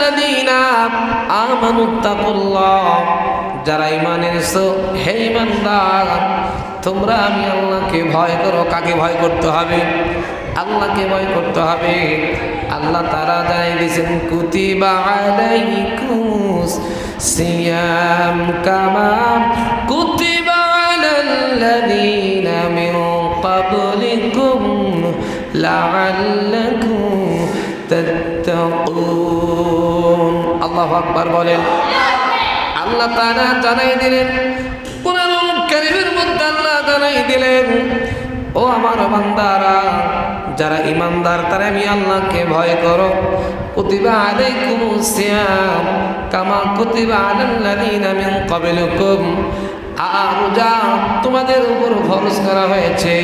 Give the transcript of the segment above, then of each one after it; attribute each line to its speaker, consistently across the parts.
Speaker 1: আইয়ুহাল্লাযীনা আমানুত্তাকুল্লাহ, যারা ঈমান এনেছো হে ঈমানদার তোমরা আমি আল্লাহকে ভয় করো। কাকে ভয় করতে হবে? আল্লাহকে ভয় করতে হবে। আল্লাহ তাআলা জানিয়ে দিয়েছেন কুতিবা আলাইকুমুস সিয়াম কামা কুতিবা আলাল্লাযীনা মিন ক্বাবলিকুম লাআল্লাকুম তাত্তাকুন। আল্লাহু আকবার বলেন। আল্লাহ তাআলা জানিয়ে দিলেন, কুরআনুল কারীমের মধ্যে আল্লাহ জানিয়ে দিলেন, ও আমার বান্দারা যারা ঈমানদার তারা আমি আল্লাহকে ভয় করো। কুতিবা আলাইকুমুস সিয়াম কামা কুতিবা আলাল্লাযীনা মিন ক্বাবলিকুম, রোজা তোমাদের উপর ফরজ করা হয়েছে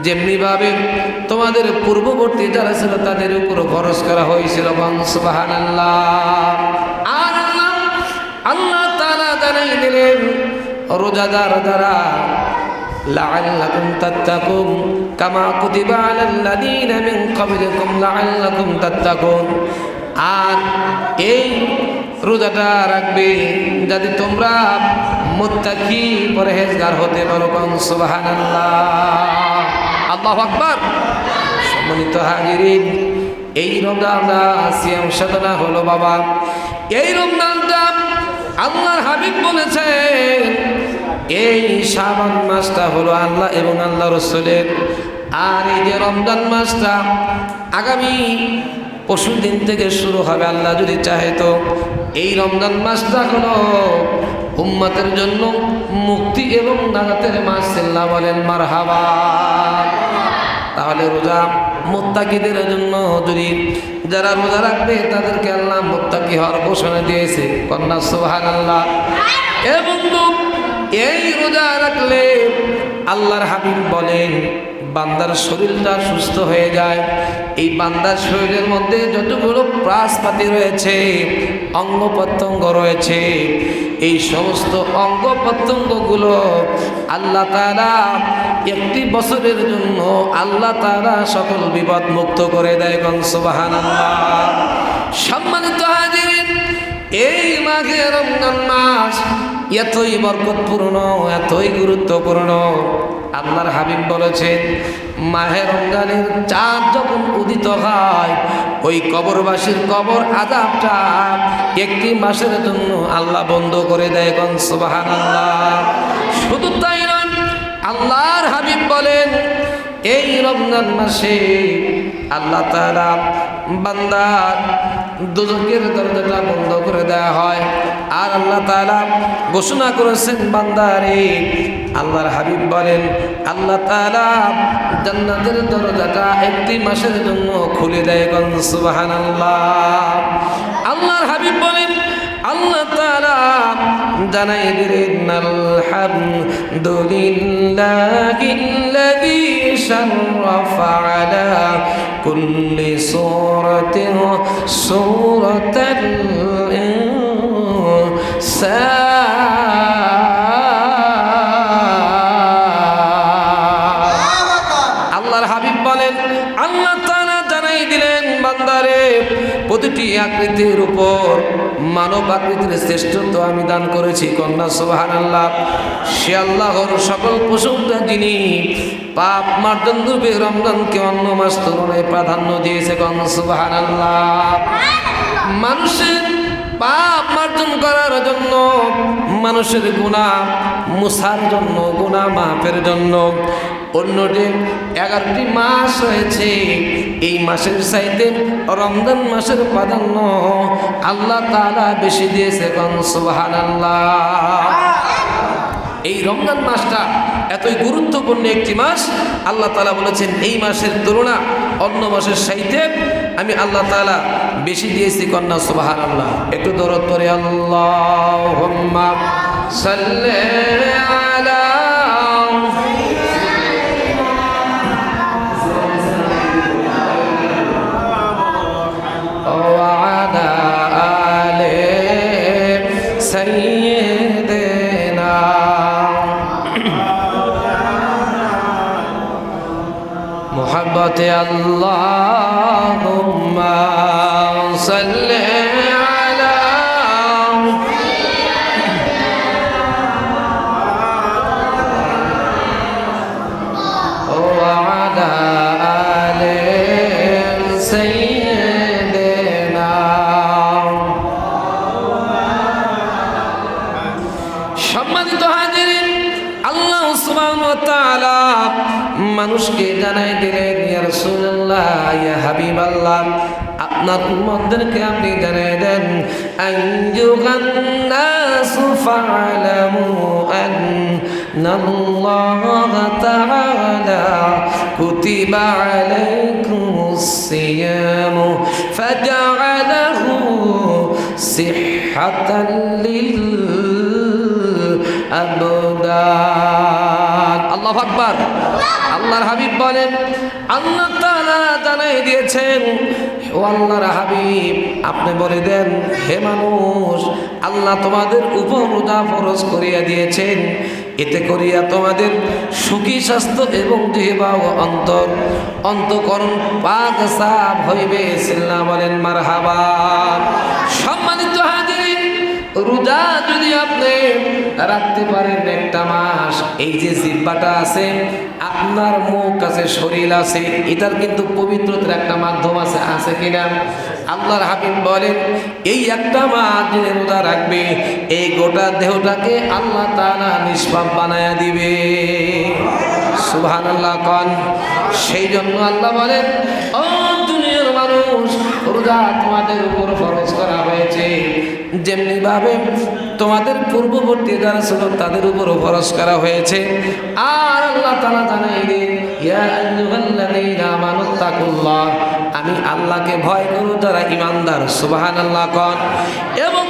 Speaker 1: যেমনি ভাবে তোমাদের পূর্ববর্তী যারা ছিল তাদের উপর ফরজ করা হয়েছিল। সুবহানাল্লাহ। আর আল্লাহ তাআলা জানিয়ে দিলেন রোজাদার যারা লাআল্লাকুম তাত্তাকুন কামা কুতিবা আলাল্লাযীনা মিন ক্বাবলিকুম লাআল্লাকুম তাত্তাকুন। আর এই রোজাটা রাখবে যাতে তোমরা মুত্তাকি পরহেজগার হতে পারো। সুবহানাল্লাহ, আল্লাহু আকবার। সম্মানিত হাজিরিন, এই রমজানটা সিয়াম সাধনা হলো বাবা। এই রমজানটা আল্লাহর হাবিব বলেছেন এই শাবান মাসটা হলো আল্লাহ এবং আল্লাহ রাসূলের। আর এই যে রমজান মাসটা আগামী পরশু দিন থেকে শুরু হবে আল্লাহ যদি চাহে তো। এই রমজান মাসটা হলো উম্মতের জন্য মুক্তি এবং নাজাতের মাস। আল্লাহ বলেন মারহাবা। তাহলে রোজা মুত্তাকিদের জন্য, যদি যারা রোজা রাখবে তাদেরকে আল্লাহ মুত্তাকি হওয়ার ঘোষণা দিয়েছে। কন্যা সুবহানাল্লাহ। এবং এই রোজা রাখলে আল্লাহর হাবিব বলেন বান্দার শরীরটা সুস্থ হয়ে যায়। এই বান্দার শরীরের মধ্যে যতগুলো প্রাণপাতি রয়েছে, অঙ্গ প্রত্যঙ্গ রয়েছে, এই সমস্ত অঙ্গ প্রত্যঙ্গগুলো আল্লাহ তাআলা একটি বছরের জন্য আল্লাহ তাআলা সকল বিপদ মুক্ত করে দেয়। সুবহানাল্লাহ। সম্মানিত হাজিরিন, এই মাঘে রমজান মাস এতই বরকতপূর্ণ, এতই গুরুত্বপূর্ণ। আল্লাহর হাবিব বলেছেন মাহে রমজানের চাঁদ যখন উদিত হয় ওই কবরবাসীর কবর আযাবটা একটি মাসের জন্য আল্লাহ বন্ধ করে দেয়। সুবহানাল্লাহ। শুধু তাই নয়, আল্লাহর হাবিব বলেন এই রমজান মাসে আল্লাহ তাআলা বান্দার দুজকের দরজাটা বন্ধ করে দেওয়া হয়। আর আল্লাহ তাআলা ঘোষণা করেছেন বান্দারে, আল্লাহর হাবিব বলেন আল্লাহ তাআলা জান্নাতের দরজাটা একটি মাসের জন্য খুলে দেয়। সুবহানাল্লাহ। আল্লাহর হাবিব বলেন আল্লাহ তাআলা জানাই দিলেন আলহামদুলিল্লাহিল্লাযী শাররাফা আলা কুল্লি সূরাতিন সূরাতাল ইনসান। আল্লাহর হাবিব বলেন আল্লাহ তাআলা জানাই দিলেন বান্দারে প্রতিটি আকৃতির উপর মানব আকৃতির শ্রেষ্ঠত্ব আমি দান করেছি। কন্যা সুবহানাল্লাহ। সে আল্লাহর সকল প্রশংসা যিনি পাপ মার্জন রূপে রমজানকে অন্য মাস তুলনায় প্রাধান্য দিয়েছে। কন্যা সুবহানাল্লাহ। মানুষের পাপ মার্জন করার জন্য, মানুষের গুনাহ মুছার জন্য, গুনাহ মাফের জন্য অন্যটি 11টি মাস রয়েছে। এই মাসের চাইতে রমজান মাসের প্রাধান্য আল্লাহ তাআলা বেশি দিয়েছে। সুবহানাল্লাহ। এই রমজান মাসটা এতই গুরুত্বপূর্ণ একটি মাস, আল্লাহ তাআলা বলেছেন এই মাসের তুলনা অন্য মাসের চাইতে আমি আল্লাহ তাআলা বেশি দিয়েছি। কন্যা সুবহানাল্লাহ। একটু দরুদ পড়ে আল্লাহুম্মা সাল্লি আলা سيدنا محبة اللهم صل আপনার উম্মতদেরকে আপনি জানিয়ে দেন আইয়ুহান নাসু ফা'লামু আন্নাল্লাহা তাআলা কুতিবা আলাইকুমুস সিয়ামু ফাজআলাহু সিহহাতাল লিল আবদান। আল্লাহু আকবার। আল্লাহর হাবিব বলেন, আল্লাহ তাআলা জানাই দিয়েছেন, ও আল্লাহর হাবিব আপনি বলে দেন, হে মানুষ, আল্লাহ তোমাদের উপর রোজা ফরজ করিয়া দিয়েছেন, এতে করিয়া তোমাদের সুখী স্বাস্থ্য এবং জিহ্বা ও অন্তঃকরণ পাক সাফ হইবে। সিল্লা বলেন মারহাবা। সম্মানিত হাজিরিন, রোজা যদি আপনি রাখতে পারেন একটা মাস, এই যে জিহ্বাটা আছে, আপনার মুখ আছে, শরীর আছে, এটার কিন্তু পবিত্রতার একটা মাধ্যম আছে, আছে কিনা? আল্লাহর হাবিব বলেন, এই একটা মাস যে রোজা রাখবে, এই গোটা দেহটাকে আল্লাহ তাআলা নিষ্পাপ বানায়া দিবে। সুবহানাল্লাহ কোন। সেই জন্য আল্লাহ বলেন, ও দুনিয়ার মানুষ, রোজা তোমাদের উপর ফরজ করা হয়েছে, যেমনি ভাবে তোমাদের পূর্ববর্তী যারা ছিল তাদের উপরও ফরজ করা হয়েছে। আর আল্লাহ তাআলা জানাই দেন, ইয়া আইয়ুহাল্লাযীনা আমানুত্তাকুল্লাহ, আমি আল্লাহকে ভয় করো যারা ঈমানদার। সুবহানাল্লাহ কোন। এবং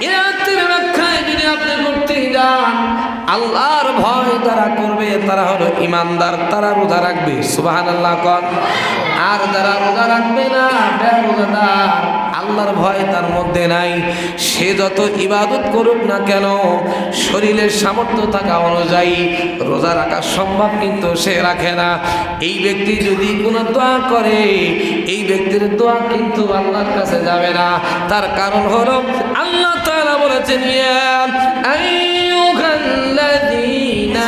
Speaker 1: এর ব্যাখ্যায় যদি আপনি করতে যান, আল্লাহর ভয় যারা করবে তারা হলো ঈমানদার, তারা রোজা রাখবে। সুবহানাল্লাহ কোন। আর যারা রোজা রাখবে না, বেরোজাদার, আল্লাহর ভয় তার মধ্যে নাই, সে যত ইবাদত করুক না কেন, শরীরের সামর্থ্য থাকা অনুযায়ী রোজা রাখা সম্ভব কিন্তু সে রাখে না। এই ব্যক্তি যদি কোনো দোয়া করে, এই ব্যক্তির দোয়া কিন্তু আল্লাহর কাছে যাবে না। তার কারণ হলো আল্লাহ তাআলা বলেছেন, ইয়া আইয়ুহাল্লাযীনা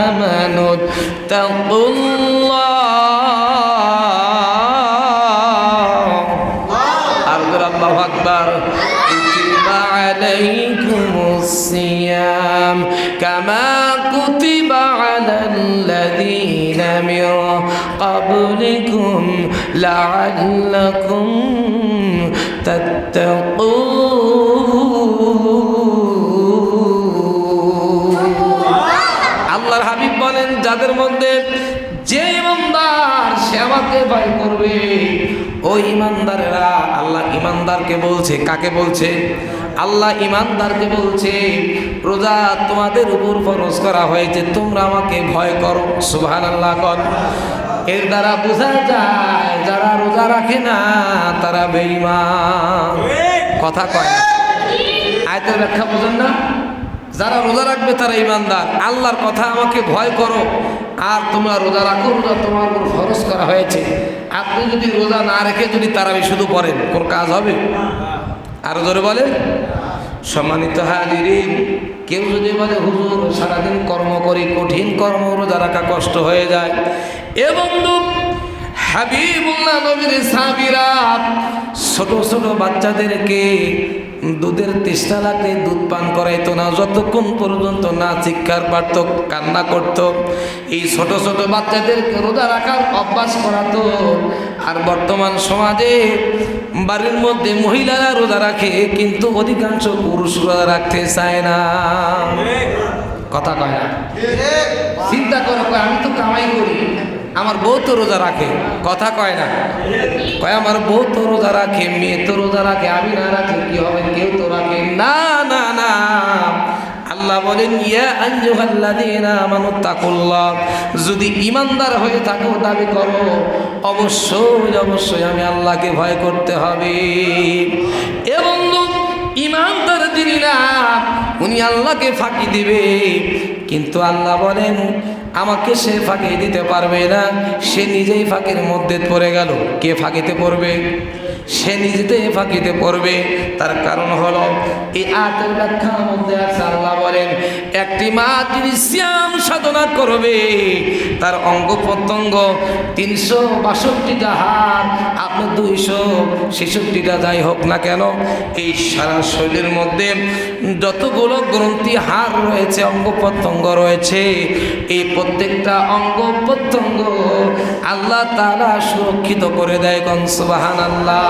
Speaker 1: আমানুত্তাকুল্লাহ। আল্লাহু আকবার। কুতিবা আলাইকুমুস সিয়াম কামা কুতিবা আলাল্লাযীনা মিন ক্বাবলিকুম লাআল্লাকুম তাত্তাকুন। আল্লাহর হাবিব বলেন, যাদের মধ্যে যে ইমানদার সে আমাকে ভয় করবে, ওই ইমানদারেরা, আল্লাহ ইমানদারকে বলছে, কাকে বলছে? আল্লাহ ইমানদারকে বলছে, রোজা তোমাদের উপর ফরজ করা হয়েছে, তোমরা আমাকে ভয় করো। সুবহানাল্লাহ কোন। এর দ্বারা বোঝা যায় যারা রোজা রাখে না তারা বেঈমান। কথা কয় না? আয়াতের ব্যাখ্যা বুঝেন না? যারা রোজা রাখবে তারা ইমানদার। আল্লাহর কথা, আমাকে ভয় করো আর তোমরা রোজা রাখো, রোজা তোমার উপর ফরজ করা হয়েছে। আপনি যদি রোজা না রেখে যদি তারাবি শুধু পড়েন, কোন কাজ হবে? আরো জোরে বলেন। সম্মানিত হাজিরিন, কেউ যদি বলে হুজুর সারাদিন কর্ম করি, কঠিন কর্ম, রোজা রাখা কষ্ট হয়ে যায়, এবং হাবিবুল্লাহ নবীর সাহাবীরা ছোট ছোট বাচ্চাদেরকে দুধের তেষ্টা লাগলে দুধ পান করাইতো না, যতক্ষণ পর্যন্ত না চিৎকার পারত, কান্না করত। এই ছোট ছোট বাচ্চাদেরকে রোজা রাখার অভ্যাস করাতো। আর বর্তমান সমাজে বাড়ির মধ্যে মহিলারা রোজা রাখে, কিন্তু অধিকাংশ পুরুষ রোজা রাখতে চায় না। কথা কয় না? চিন্তা করো, আমি তো কামাই করি, আমার বউ তো রোজা রাখে। কথা কয় না? কয় আমার বউ তো রোজা রাখে, মেয়ে তো রোজা রাখে, আমি না রাখলে কি হবে? কেউ তো রাখে না। না না, আল্লাহ বলেন, ইয়া আইয়ুহাল্লাযীনা আমানুত্তাকুল্লাহ, যদি ঈমানদার হয়ে থাকো, দাবি করো, অবশ্যই অবশ্যই আমি আল্লাহকে ভয় করতে হবে। এবং ঈমানদার যিনি না, উনি আল্লাহকে ফাঁকি দিবে, কিন্তু আল্লাহ বলেন আমাকে সে ফাঁকি দিতে পারবে না, সে নিজেই ফাঁকির মধ্যে পড়ে গেল। কে ফাঁকিতে পড়বে? সে নিজেতে ফাঁকিতে পড়বে। তার কারণ হলো এই আয়াতের ব্যাখ্যার মধ্যে আছে আল্লাহ বলেন একটি মা যিনি সিয়াম সাধনা করবে তার অঙ্গ প্রত্যঙ্গ 362টা হাত আপনার 266টা যাই হোক না কেন এই সারা শরীরের মধ্যে যতগুলো গ্রন্থি হাড় রয়েছে অঙ্গ প্রত্যঙ্গ রয়েছে এই প্রত্যেকটা অঙ্গ প্রত্যঙ্গ আল্লাহ তাআলা সুরক্ষিত করে দেয়। কোন সুবহানাল্লাহ,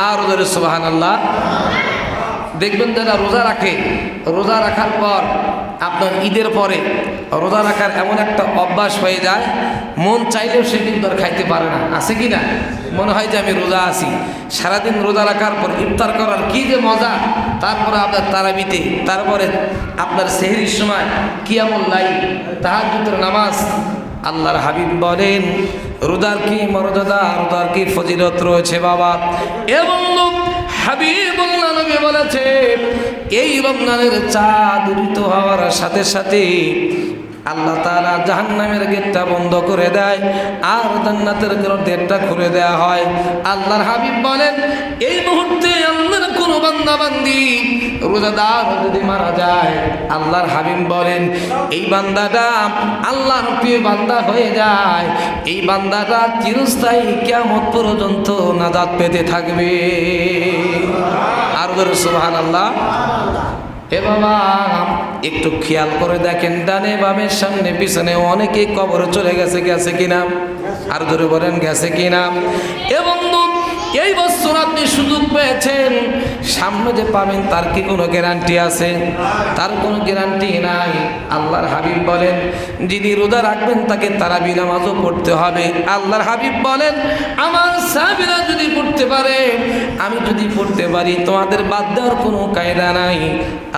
Speaker 1: আর ওদের সুবহানাল্লাহ। দেখবেন যারা রোজা রাখে, রোজা রাখার পর আপনার ঈদের পরে রোজা রাখার এমন একটা অভ্যাস হয়ে যায় মন চাইলেও সে কিন্তু আর খাইতে পারে না, আছে কি না? মনে হয় যে আমি রোজা আছি। সারাদিন রোজা রাখার পর ইফতার করার কি যে মজা, তারপরে আপনার তারাবিতে, তারপরে আপনার সেহরির সময় কিয়ামুল লাইল, তাহাজ্জুদের নামাজ। আল্লাহর হাবিব বলেন রোজার কি মর্যাদা, রোজার কি ফজিলত রয়েছে বাবা। এবং হাবিবুল্লাহ নবী বলেছে এই রমজানের চাঁদ উদিত হওয়ার সাথে সাথে আল্লাহ তাআলা জাহান্নামের গেটটা বন্ধ করে দেয় আর জান্নাতের গেটটা খুলে দেওয়া হয়। আল্লাহর হাবিব বলেন এই মুহূর্তে আল্লাহর কোনো বান্দা বান্দি রোজাদার যদি মারা যায় আল্লাহর হাবিব বলেন এই বান্দাটা আল্লাহর প্রিয় বান্দা হয়ে যায়, এই বান্দাটা চিরস্থায়ী কিয়ামত পর্যন্ত নাজাত পেতে থাকবে। আর সুবহানাল্লাহ। এ বাবা একটু খেয়াল করে দেখেন ডানে বামের সামনে পিছনে অনেকেই কবর চলে গেছে কিনা, আর ধরে বলেন গেছে কিনা। এবং এই বছর আপনি সুযোগ পেয়েছেন, সামনে যে পাবেন তার কি কোনো গ্যারান্টি আছে? তার কোনো গ্যারান্টি নাই। আল্লাহর হাবিব বলেন যিনি রোজা রাখবেন তাকে তারাবি নামাজও পড়তে হবে। আল্লাহর হাবিব বলেন আমার সাহাবীরা যদি পড়তে পারে, আমি যদি পড়তে পারি, তোমাদের বাদ দেওয়ার কোনো কায়দা নাই।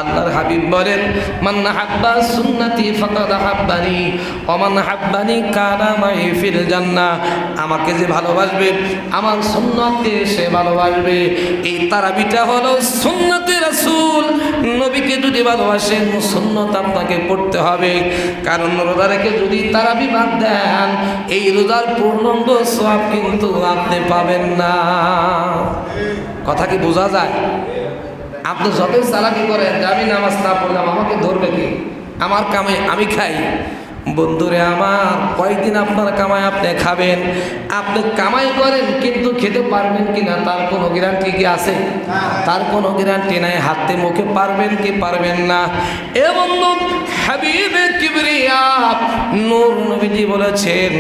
Speaker 1: আল্লাহর হাবিব বলেন মান হাব্বা সুন্নতি ফাকাদ হাব্বানি ওয়া মান হাব্বানি কানা মাই ফিল জান্নাহ। আমাকে যে ভালোবাসবে আমার সুন্নতকে সে ভালোবাসবে। এই তারাবিটা হলো সুন্নতে রাসূল। নবীকে যদি ভালোবাসেন সুন্নত আপনাকে পড়তে হবে, কারণ রোজা রেখে যদি তারাবি বাদ দেন এই রোজার পূর্ণাঙ্গ সওয়াব কিন্তু আপনি পাবেন না। কথা কি বোঝা যায়? আপনি যতই চালাকি করেন যে আমি নামাজ না পড়লাম আমাকে ধরবে কি, আমার কামাই আমি খাই। বন্ধুরে আমার কয়েকদিন আপনার কামাই আপনি খাবেন, আপনি কামাই করেন কিন্তু খেতে পারবেন কিনা তার কোনো গ্যারান্টি কি আছে? তার কোনো গ্যারান্টি নাই। হাতে মুখে পারবেন কি পারবেন না। এবং হাবিবে কিবরিয়া নূর নবীজি বলেছেন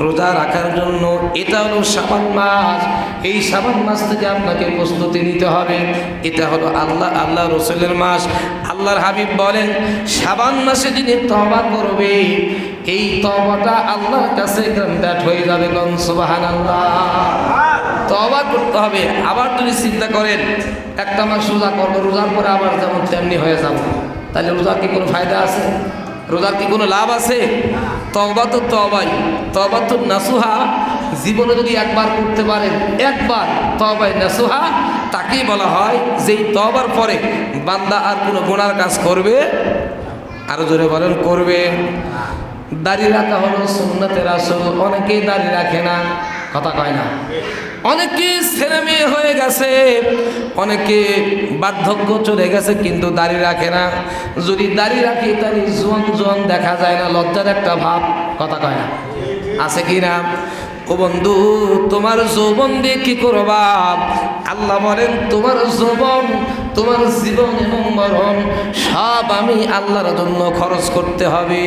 Speaker 1: রোজা রাখার জন্য এটা হলো শাবান মাস, এই শাবান মাস থেকে আপনাকে প্রস্তুতি নিতে হবে। এটা হলো আল্লাহ রসুলের মাস। আল্লাহর হাবিব বলেন শাবান মাসে যিনি তওবা করবে এই তওবাটা আল্লাহর কাছে গ্রান্টেড হয়ে যাবে। কোন সুবহানাল্লাহ। তওবা করতে হবে। আবার যদি চিন্তা করেন একটা মাস রোজা করবো, রোজার পরে আবার যেমন তেমনি হয়ে যাব, তাহলে রোজার কি কোনো ফায়দা আছে? রোজার কি কোনো লাভ আছে? তওবা তো তওবাই, তওবা তো নাসুহা। জীবনে যদি একবার করতে পারেন, একবার তওবাই নাসুহা, তাকেই বলা হয় যেই তওবার পরে বান্দা আর কোনো গুনার কাজ করবে। আরো জোরে বলেন করবে। দাড়ি রাখা হলো সুন্নতে রাসূল। অনেকেই দাড়ি রাখে না, কথা কয় না। অনেকে ছেলে মেয়ে হয়ে গেছে, অনেকে বার্ধক্য চলে গেছে কিন্তু দাড়ি রাখে না। যদি দাড়ি রাখি তাহলে জোয়ান দেখা যায় না, লজ্জার একটা ভাব, কথা কয় না, আছে কি না? ও বন্ধু তোমার যৌবন দিয়ে কি করবা? আল্লাহ বলেন তোমার যৌবন, তোমার জীবন এবং মরণ সব আমি আল্লাহর জন্য খরচ করতে হবে।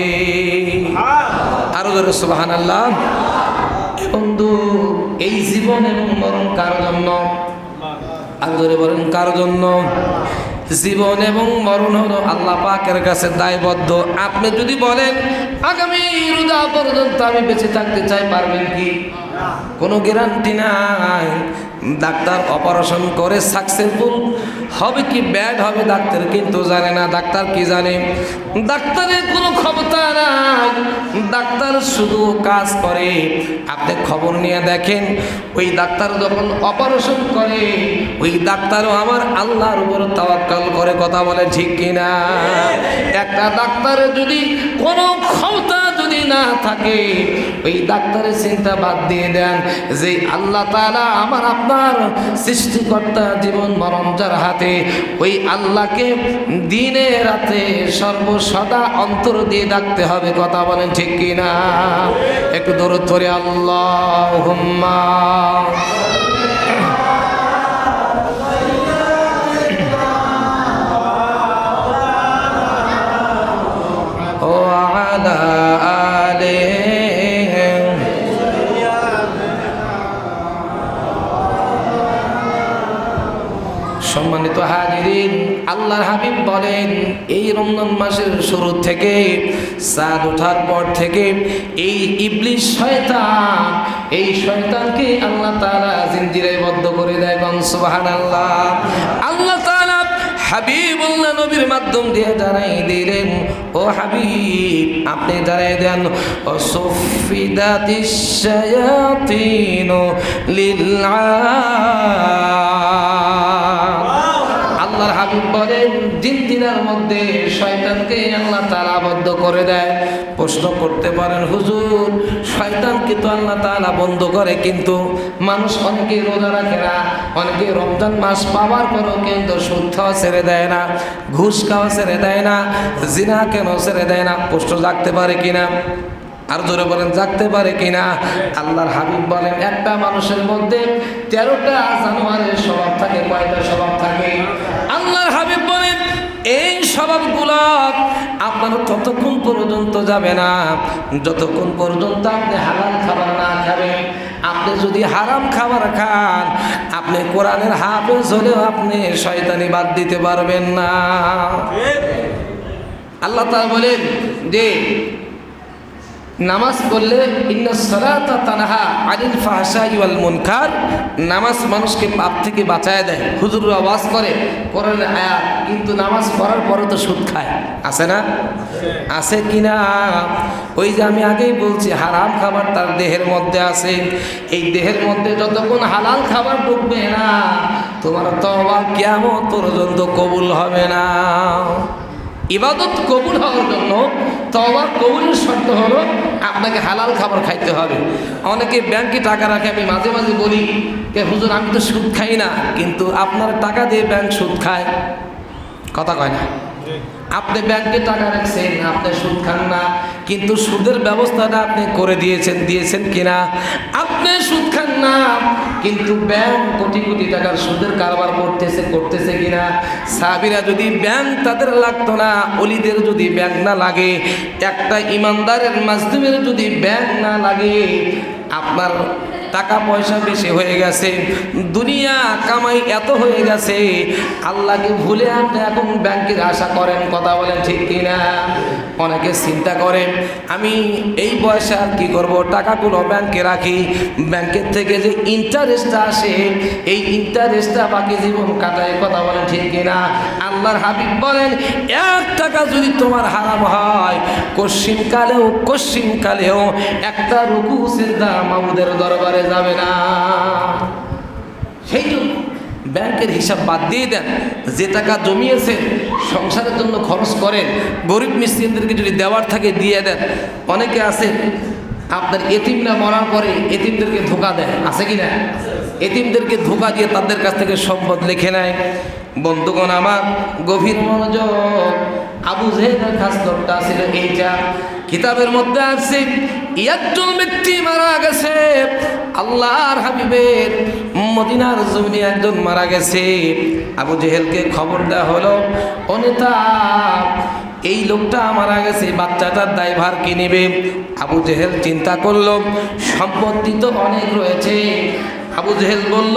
Speaker 1: আরো জোরে সুবহানাল্লাহ। বন্ধু এই জীবন এবং মরণ কার জন্য? আরো জোরে বলেন কার জন্য? জীবন এবং মরণ হলো আল্লাহ পাকের কাছে দায়বদ্ধ। আপনি যদি বলেন আগামী রোজা পর্যন্ত আমি বেঁচে থাকতে চাই, পারবেন কি? কোনো গ্যারান্টি নাই। ডাক্তার অপারেশন করে সাকসেসফুল হবে কি ব্যাড হবে ডাক্তার কিন্তু জানে না। ডাক্তার কি জানে? ডাক্তারের কোনো ক্ষমতা নাই। ডাক্তার শুধু কাজ করে। আপনি খবর নিয়ে দেখেন ওই ডাক্তার যখন অপারেশন করে ওই ডাক্তারও আমার আল্লাহর উপর তাওয়াক্কুল করে, কথা বলে ঠিক কিনা? একটা ডাক্তারের যদি কোনো ক্ষমতা যদি যদি না থাকে, ওই ডাক্তারের চিন্তা বাদ দিয়ে দেন যে আল্লাহ তাআলা আমার আপনার সৃষ্টিকর্তা, জীবন মরণ যার হাতে, ওই আল্লাহকে দিনে রাতে সর্বসদা অন্তর দিয়ে ডাকতে হবে। কথা বলেন ঠিক কিনা? একটু দরুদ পড়ে আল্লাহুম্মা وعلى آله। সম্মানিত হাজিরিন, আল্লাহর হাবিব বলেন এই রমজান মাসের শুরু থেকে, চাঁদ ওঠার পর থেকে এই ইবলিস শয়তান, এই শয়তানকে আল্লাহ তাআলা জিনজিরায় বদ্ধ করে দেয়। সুবহানাল্লাহ। আল্লাহ তাআলা হাবিবুল্লাহ নবীর মাধ্যম দিয়ে জানাই দিলেন, ও হাবিব আপনি জানাই দেন, ও সুফিদাতিশ শায়াতিন আল্লাহর হাবিব বলেন জিনজিরার মধ্যে শয়তানকে আল্লাহ তাআলা আবদ্ধ করে দেয়। প্রশ্ন করতে পারেন, হুজুর শয়তানকে তো আল্লাহ তাআলা বন্ধ করে, কিন্তু মানুষ অনেকে রোজা রাখে না, অনেকে রমজান মাস পাওয়ার পরও কিন্তু সুদ খাওয়া ছেড়ে দেয় না, ঘুষ খাওয়া ছেড়ে দেয় না, জিনা কেন ছেড়ে দেয় না? প্রশ্ন জাগতে পারে কিনা? আর জোরে বলেন জাগতে পারে কিনা? আল্লাহর হাবিব বলেন একটা মানুষের মধ্যে 13টা জানোয়ারের স্বভাব থাকে। কয়টা স্বভাব থাকে? আল্লাহর হাবিব বলেন এই স্বভাবগুলো আপনার ততক্ষণ পর্যন্ত যাবে না যতক্ষণ পর্যন্ত আপনি হালাল খাবার না খাবেন। আপনি যদি হারাম খাবার খান, আপনি কোরআনের হাফেজ হলেও আপনি শয়তানি বাদ দিতে পারবেন না। আল্লাহ তাআলা বলেন যে নামাজ পড়লে ইন্নাস সালাতা তানহা আনিল ফাহশাই ওয়াল মুনকার, নামাজ মানুষকে পাপ থেকে বাঁচায় দেয়। হুজুর আওয়াজ করে কোরআনের আয়াত, কিন্তু নামাজ পড়ার পরে তো সুদ খায়। আছে না? আছে কিনা? ওই যে আমি আগেই বলছি হারাম খাবার তার দেহের মধ্যে আছে। এই দেহের মধ্যে যতক্ষণ হালাল খাবার ঢুকবে না, তোমার তওবা কিয়ামত পর্যন্ত কবুল হবে না। ইবাদত কবুল হওয়ার জন্য তওবা কবুলের শর্ত হলো আপনাকে হালাল খাবার খাইতে হবে। অনেকে ব্যাংকে টাকা রাখে, আমি মাঝে মাঝে বলি যে হুজুর আমি তো সুদ খাই না, কিন্তু আপনার টাকা দিয়ে ব্যাংক সুদ খায়। কথা কয় না? আপনি ব্যাংকে টাকা রাখছেন, আপনি সুদ খান না, কিন্তু সুদের ব্যবস্থাটা আপনি করে দিয়েছেন কিনা? আপনি সুদ খান না, কিন্তু ব্যাংক কোটি কোটি টাকার সুদের কারবার করতেছে কিনা? সাহাবীরা যদি ব্যাংক তাদের লাগতো না, ওলিদের যদি ব্যাংক না লাগে, একটা ইমানদারের মাজলুমের যদি ব্যাংক না লাগে, আপনার টাকা পয়সা বেশি হয়ে গেছে, দুনিয়া কামাই এত হয়ে গেছে, আল্লাহকে ভুলে আপনি এখন ব্যাংকের আশা করেন। কথা বলেন ঠিক কিনা? অনেকে চিন্তা করেন আমি এই বয়সে আর কি করবো, টাকাগুলো ব্যাংকে রাখি, ব্যাংকের থেকে যে ইন্টারেস্টটা আসে এই ইন্টারেস্টটা বাকি জীবন কাটায়। কথা বলেন ঠিক কিনা? আল্লাহর হাবিব বলেন 1 টাকা যদি তোমার হারাম হয়, কশ্চিনকালেও একটা রুকু সিজদা মাবুদের দরবারে যাবে না। সেই জন্য ব্যাংকের হিসাব বাদ দিয়ে দেন, যে টাকা জমিয়েছেন সংসারের জন্য খরচ করেন, গরিব মিসকিনদেরকে যদি দেওয়ার থাকে দিয়ে দেন। অনেকে আছে আপনার এতিমরা মরার পরে এতিমদেরকে ধোকা দেয়, আছে কি না? এতিমদেরকে ধোকা দিয়ে তাদের কাছ থেকে সম্পদ লিখে নেয়। বন্ধুগণ আমার, গভীর মনোযোগ। আবু জেহেলের খাসলতটা ছিল এইটা। কিতাবের মধ্যে আছে একজন ব্যক্তি মারা গেছে, আল্লাহর হাবিবের মদিনার জমিনে একজন মারা গেছে। আবু জেহেলকে খবর দেওয়া হলো, ও নেতা এই লোকটা মারা গেছে, বাচ্চাটার দায়ভার কে নেবে? আবু জেহেল চিন্তা করলো সম্পত্তি তো অনেক রয়েছে। আবু জেহেল বলল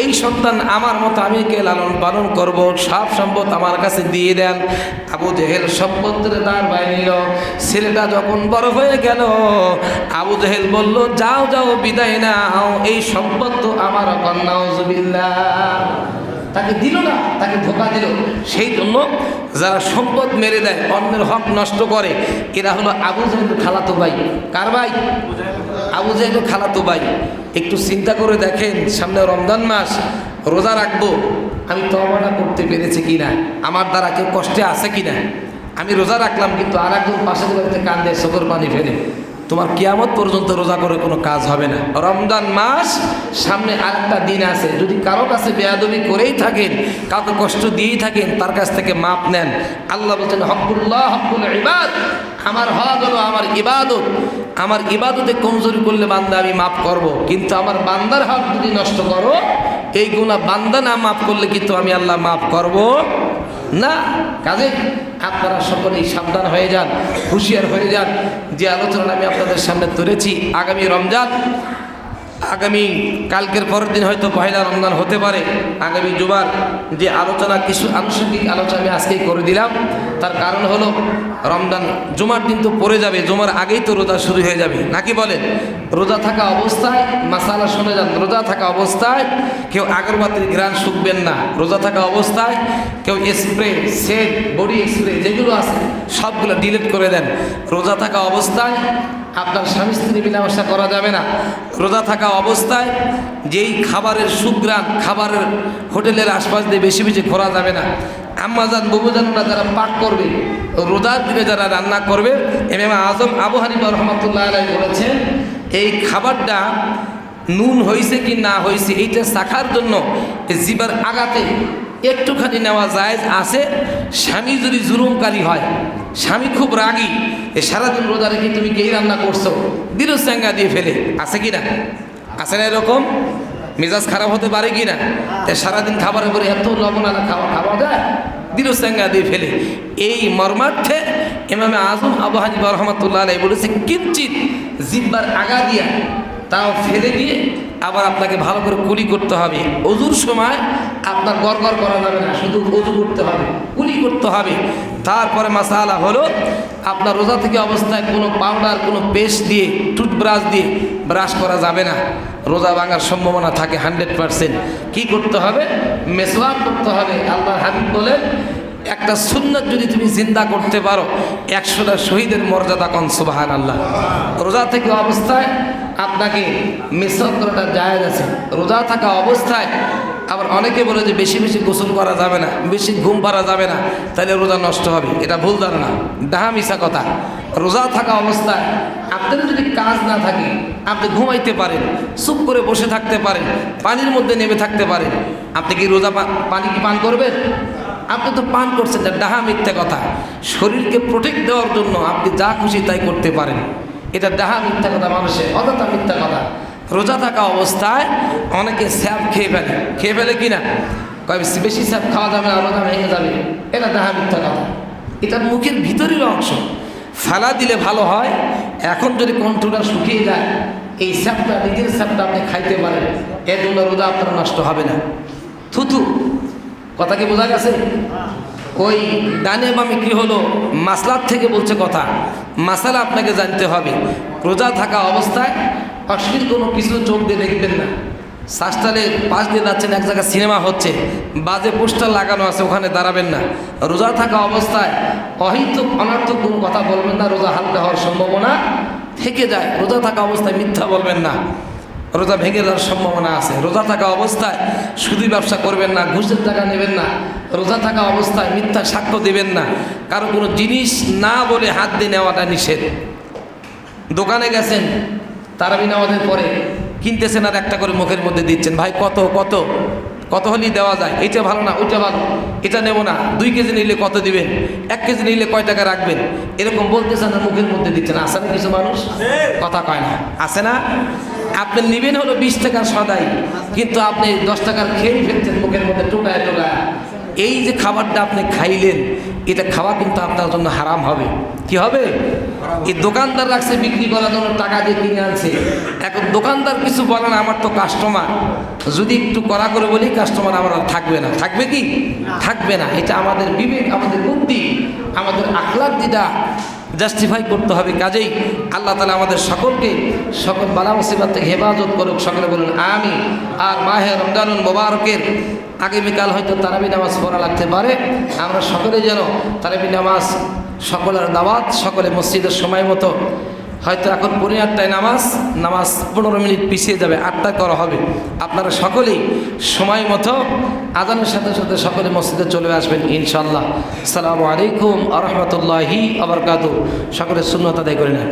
Speaker 1: এই সন্তান আমার মতো, আমি কে লালন পালন করব, সব সম্পদ আমার কাছে দিয়ে দেন। আবু জেহেল সম্পদের দাঁড় বাই নিল। ছেলেটা যখন বড় হয়ে গেল, আবু জেহেল বলল যাও যাও বিদায় নাও, এই সম্পদ তো আমার কন্যা। নাউজুবিল্লাহ। তাকে দিল না, তাকে ধোকা দিল। সেই জন্য যারা সম্পদ মেরে দেয়, অন্যের হক নষ্ট করে, এরা হলো আবু জেহেলের খালাতো ভাই। কার ভাই? আবু জেহেলের খালাতো ভাই। একটু চিন্তা করে দেখেন, সামনে রমজান মাস, রোজা রাখবো, আমি তওবাটা করতে পেরেছি কিনা, আমার দ্বারা কেউ কষ্টে আছে কিনা? আমি রোজা রাখলাম কিন্তু আর একজন পাশের বাড়িতে কান্দে চোখের পানি ফেলে, তোমার কিয়ামত পর্যন্ত রোজা করে কোনো কাজ হবে না। রমজান মাস সামনে আরেকটা দিন আছে, যদি কারো কাছে বেয়াদবি করেই থাকেন, কাউকে কষ্ট দিয়েই থাকেন, তার কাছ থেকে মাপ নেন। আল্লাহ বলছেন হকুল্লাহ হকুল ইবাদ, আমার হক হলো আমার ইবাদত, আমার ইবাদতে কমজোরি করলে বান্দা আমি মাফ করব, কিন্তু আমার বান্দার হক যদি নষ্ট করো, এই গুনাহ বান্দা না মাফ করলে কিন্তু আমি আল্লাহ মাফ করব না। কাজে আপনারা সকলেই সাবধান হয়ে যান, হুঁশিয়ার হয়ে যান। যে আলোচনা আমি আপনাদের সামনে তুলেছি, আগামী রমজান, আগামী কালকের পরের দিন হয়তো পয়লা রমজান হতে পারে, আগামী জুমার যে আলোচনা, কিছু আনুষঙ্গিক আলোচনা আমি আজকেই করে দিলাম। তার কারণ হলো রমজান জুমার দিন তো পড়ে যাবে, জুমার আগেই তো রোজা শুরু হয়ে যাবে, নাকি বলেন? রোজা থাকা অবস্থায় মাসালা শুনে যান। রোজা থাকা অবস্থায় কেউ আগরবাতির ঘ্রাণ শুকবেন না। রোজা থাকা অবস্থায় কেউ স্প্রে, সেন্ট, বডি স্প্রে যেগুলো আছে সবগুলো ডিলিট করে দেন। রোজা থাকা অবস্থায় আপনার স্বামী স্ত্রী মিলামেশা করা যাবে না। রোজা থাকা অবস্থায় যেই খাবারের সুঘ্রাণ, খাবারের হোটেলের আশপাশ দিয়ে বেশি বেশি ঘোরা যাবে না। আম্মাজান বুবুজানরা যারা পাক করবে, রোজার দিনে যারা রান্না করবে, ইমাম আজম আবু হানিফা রহমাতুল্লাহ আলাইহি বলেছেন, এই খাবারটা নুন হয়েছে কি না হয়েছে এইটা চাখার জন্য জিবার আগাতে একটুখানি নেওয়া জায়েজ আছে। স্বামী যদি জুলুমকারী হয়, স্বামী খুব রাগী, সারাদিন রোজা রেখে তুমি কে রান্না করছো, দিরু স্যাঙ্গা দিয়ে ফেলে, আছে কি না? আছে না এরকম? মেজাজ খারাপ হতে পারে কি না? সারাদিন খাবারের পরে এত লবণালা খাওয়া যায়, দিরু স্যাঙ্গা দিয়ে ফেলে। এই মর্মার্থে ইমামে আজম আবু হানিফা রহমাতুল্লাহ আলাইহি বলেছে, কিঞ্চিত জিব্বার আগা দিয়া তাও ফেলে দিয়ে আবার আপনাকে ভালো করে কুলি করতে হবে। অজুর সময় আপনার গড়গড় করা যাবে না, শুধু অজু করতে হবে, কুলি করতে হবে। তারপরে মাসালা হলো, আপনার রোজা থেকে অবস্থায় কোনো পাউডার, কোনো পেস্ট দিয়ে, টুথব্রাশ দিয়ে ব্রাশ করা যাবে না, রোজা ভাঙার সম্ভাবনা থাকে 100%। কী করতে হবে? মেসওয়াক করতে হবে। আল্লাহর হাবিব বলেন, একটা সুন্নাত যদি তুমি জিন্দা করতে পারো, 100টা শহীদের মর্যাদা কন সুবহানাল্লাহ। রোজা থেকে অবস্থায় আপনাকে মেসওয়াক করাটা জায়েজ আছে। রোজা থাকা অবস্থায় আবার অনেকে বলে যে বেশি বেশি গোসল করা যাবে না, বেশি ঘুম পাড়া যাবে না, তাহলে রোজা নষ্ট হবে। এটা ভুল ধারণা, ডাহা মিশা কথা। রোজা থাকা অবস্থায় আপনার যদি কাজ না থাকে, আপনি ঘুমাইতে পারেন, চুপ করে বসে থাকতে পারেন, পানির মধ্যে নেমে থাকতে পারেন। আপনি কি রোজা পানি কি পান করবেন? আপনি তো পান করছেন, ডাহা মিথ্যা কথা। শরীরকে প্রোটেক্ট দেওয়ার জন্য আপনি যা খুশি তাই করতে পারেন, এটা ডাহা মিথ্যা কথা, মানুষের অযথা মিথ্যা কথা। রোজা থাকা অবস্থায় অনেকে স্যাপ খেয়ে ফেলে কিনা, কয় বেশি স্যাপ খাওয়া যাবে না, রোজা ভেঙে যাবে, এটা ডাহা মিথ্যা কথা। এটা মুখের ভিতরের অংশ, ফেলা দিলে ভালো হয়। এখন যদি কণ্ঠটা শুকিয়ে যায়, এই স্যাপটা, নিজের স্যাপটা আপনি খাইতে পারেন, এর জন্য রোজা আপনার নষ্ট হবে না। থুথু কথা কি বোঝা গেছে? ওই ডানে বামে কি হলো, মাসলার থেকে বলছে কথা, মাসালা আপনাকে জানতে হবে। রোজা থাকা অবস্থায় অশ্লীল কোনো কিছু চোখ দিয়ে দেখবেন না। শ্বাসটালে পাশ দিয়ে যাচ্ছেন, এক জায়গায় সিনেমা হচ্ছে, বাজে পোস্টার লাগানো আছে, ওখানে দাঁড়াবেন না। রোজা থাকা অবস্থায় অহিতুক অনার্থক কোনো কথা বলবেন না, রোজা হালকা হওয়ার সম্ভাবনা থেকে যায়। রোজা থাকা অবস্থায় মিথ্যা বলবেন না, রোজা ভেঙে যাওয়ার সম্ভাবনা আছে। রোজা থাকা অবস্থায় সুদী ব্যবসা করবেন না, ঘুষের টাকা নেবেন না। রোজা থাকা অবস্থায় মিথ্যা সাক্ষ্য দেবেন না, কারো কোনো জিনিস না বলে হাত দিয়ে নেওয়াটা নিষেধ। দোকানে গেছেন, তারাবি নামাজের পরে কিনতেছেন আর একটা করে মুখের মধ্যে দিচ্ছেন, ভাই কত কত কত হলেই দেওয়া যায়, এটা ভালো না, ওইটা ভালো, এটা নেব না, 2 কেজি নিলে কত দিবেন, 1 কেজি নিলে কয় টাকা রাখবেন, এরকম বলতেছেন আর মুখের মধ্যে দিচ্ছেন। আসে না কিছু মানুষ, কথা কয় না, আসে না? আপনি নেবেন হলো 20 টাকার সদাই, কিন্তু আপনি 10 টাকার খেয়েই ফেলছেন মুখের মধ্যে টোকায় টোকায়। এই যে খাবারটা আপনি খাইলেন, এটা খাওয়া কিন্তু আপনার জন্য হারাম হবে। কি হবে? এই দোকানদার রাখছে বিক্রি করার জন্য, টাকা দিয়ে কিনে আনছে। এখন দোকানদার কিছু বলে না, আমার তো কাস্টমার, যদি একটু কড়া করে বলি কাস্টমার আমার আর থাকবে না। থাকবে কি? থাকবে না। এটা আমাদের বিবেক, আমাদের বুদ্ধি, আমাদের আখলাক দিদা জাস্টিফাই করতে হবে। কাজেই আল্লাহ তাআলা আমাদের সকলকে সকল বালা মুসিবত থেকে হেফাজত করুক। সকলে বলুন আমিন। আর মাহে রমজানুল মোবারকের আগামীকাল হয়তো তারাবি নামাজ পড়া লাগতে পারে, আমরা সকলে যেন তারাবি নামাজ, সকলের দাওয়াত, সকলে মসজিদের সময় মতো হয়তো এখন 8:30 নামাজ 15 মিনিট পিছিয়ে যাবে, 8টায় করা হবে। আপনারা সকলেই সময় মতো আজানের সাথে সাথে সকলে মসজিদে চলে আসবেন ইনশাআল্লাহ। আসসালামু আলাইকুম ওয়া রাহমাতুল্লাহি ওয়া বারাকাতুহু। সকলে সুন্নাত আদায় করে নেন।